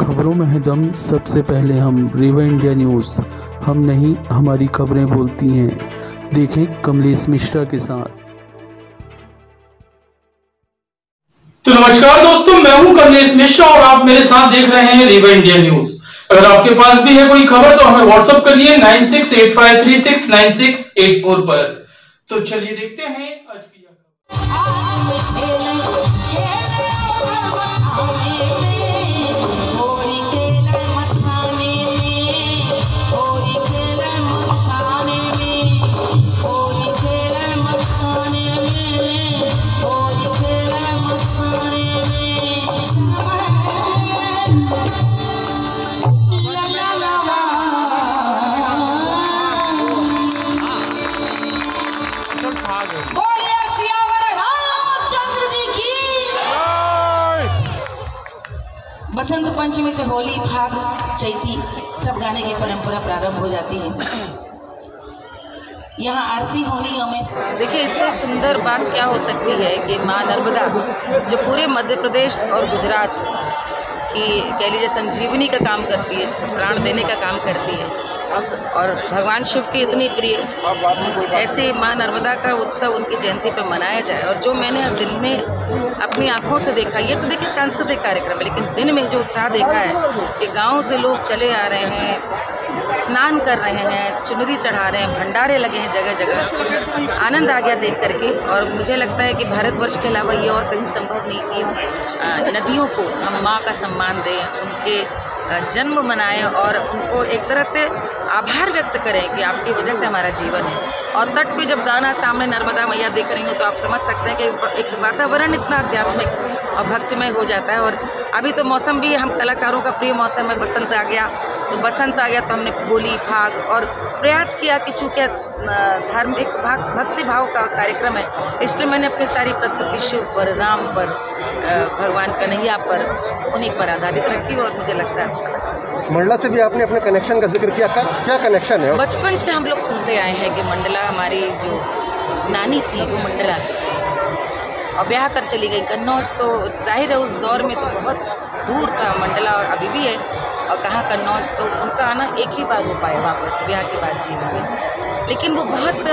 खबरों में है दम। सबसे पहले हम रेवा इंडिया न्यूज़। हम नहीं, हमारी खबरें बोलती हैं। देखें कमलेश मिश्रा के साथ। तो नमस्कार दोस्तों, मैं हूं कमलेश मिश्रा और आप मेरे साथ देख रहे हैं रेवा इंडिया न्यूज। अगर आपके पास भी है कोई खबर तो हमें व्हाट्सएप करिए 9685369684 पर। तो चलिए देखते हैं आज की बसंत पंचमी से होली, फाग, चैती सब गाने की परंपरा प्रारंभ हो जाती है। यहाँ आरती होनी हमें देखिए, इससे सुंदर बात क्या हो सकती है कि माँ नर्मदा जो पूरे मध्य प्रदेश और गुजरात की कह लीजिए संजीवनी का काम करती है, प्राण देने का काम करती है और भगवान शिव की इतनी प्रिय, ऐसे माँ नर्मदा का उत्सव उनकी जयंती पर मनाया जाए। और जो मैंने दिन में अपनी आंखों से देखा, ये तो देखिए सांस्कृतिक कार्यक्रम है, लेकिन दिन में जो उत्साह देखा है कि गांव से लोग चले आ रहे हैं, स्नान कर रहे हैं, चुनरी चढ़ा रहे हैं, भंडारे लगे हैं जगह जगह, आनंद आ गया देख करके। और मुझे लगता है कि भारतवर्ष के अलावा ये और कहीं संभव नहीं कि नदियों को हम माँ का सम्मान दें, उनके जन्म मनाएं और उनको एक तरह से आभार व्यक्त करें कि आपकी वजह से हमारा जीवन है। और तट पे जब गाना सामने नर्मदा मैया देख रही हो तो आप समझ सकते हैं कि एक वातावरण इतना आध्यात्मिक और भक्तिमय हो जाता है। और अभी तो मौसम भी हम कलाकारों का प्रिय मौसम है, बसंत आ गया, तो बसंत आ गया तो हमने होली, फाग और प्रयास किया कि चूँकि धार्मिक भक्ति भाव का कार्यक्रम है, इसलिए मैंने अपनी सारी प्रस्तुति शिव पर, राम पर, भगवान कन्हैया पर, उन्हीं पर आधारित रखी और मुझे लगता है अच्छा लगा। मंडला से भी आपने अपने कनेक्शन का जिक्र किया, क्या कनेक्शन है? बचपन से हम लोग सुनते आए हैं कि मंडला, हमारी जो नानी थी वो मंडला की और ब्याह कर चली गई कन्नौज। तो जाहिर है उस दौर में तो बहुत दूर था मंडला, अभी भी है, और कहाँ कन्नौज, तो उनका आना एक ही बार हो पाया वापस ब्याह के बाद जीवन में। लेकिन वो बहुत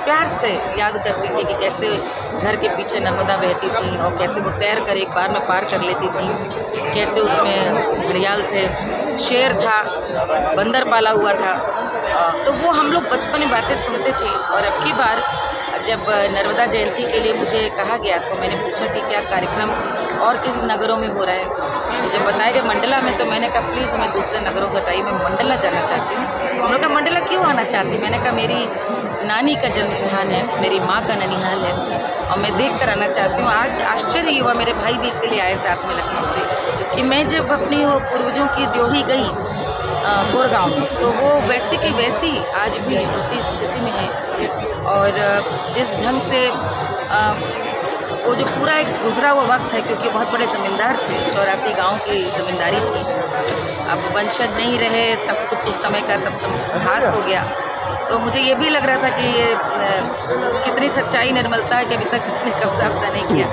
प्यार से याद करती थी कि कैसे घर के पीछे नर्मदा बहती थी और कैसे वो तैर कर एक बार में पार कर लेती थी, कैसे उसमें घड़ियाल थे, शेर था, बंदर पाला हुआ था। तो वो हम लोग बचपन में बातें सुनते थे। और अब की बार जब नर्मदा जयंती के लिए मुझे कहा गया तो मैंने पूछा कि क्या कार्यक्रम और किस नगरों में हो रहा है। जब बताया गया मंडला में तो मैंने कहा प्लीज़ हमें दूसरे नगरों से हटाइए, मैं मंडला जाना चाहती हूँ। उन्होंने कहा मंडला क्यों आना चाहती? मैंने कहा मेरी नानी का जन्म स्थान है, मेरी माँ का ननिहाल है और मैं देख कर आना चाहती हूँ। आज आश्चर्य हुआ, मेरे भाई भी इसीलिए आए साथ में लखनऊ से, कि मैं जब अपनी वो पूर्वजों की ड्योढ़ी गई कोरगांव में, तो वो वैसी की वैसी आज भी उसी स्थिति में है। और जिस ढंग से वो जो पूरा एक गुजरा हुआ वक्त है, क्योंकि बहुत बड़े ज़मींदार थे, 84 गांव की ज़मींदारी थी, अब वंशज नहीं रहे, सब कुछ उस समय का सब घास हो गया। तो मुझे ये भी लग रहा था कि ये कितनी सच्चाई, निर्मलता है कि अभी तक किसी ने कब्जा नहीं किया।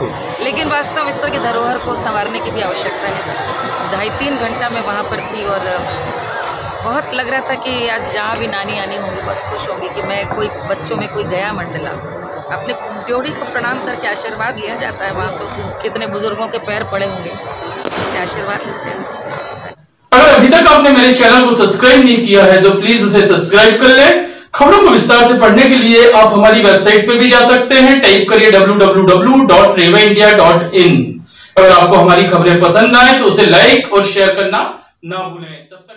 लेकिन वास्तव में इस तरह की धरोहर को संवारने की भी आवश्यकता है। 2.5-3 घंटा मैं वहाँ पर थी और बहुत लग रहा था कि आज जहाँ भी नानी आनी होंगी बहुत खुश होंगी कि मैं कोई बच्चों में कोई गया मंडला, अपने ड्योढ़ी को प्रणाम करके आशीर्वाद लिया जाता है। वहाँ तो कितने बुजुर्गों के पैर पड़े होंगे, इससे आशीर्वाद लेते हैं। अगर अभी तक आपने मेरे चैनल को सब्सक्राइब नहीं किया है तो प्लीज उसे सब्सक्राइब कर लें। खबरों को विस्तार से पढ़ने के लिए आप हमारी वेबसाइट पे भी जा सकते हैं, टाइप करिए www.revaindia.in। अगर आपको हमारी खबरें पसंद आए तो उसे लाइक और शेयर करना ना भूलें। तब तक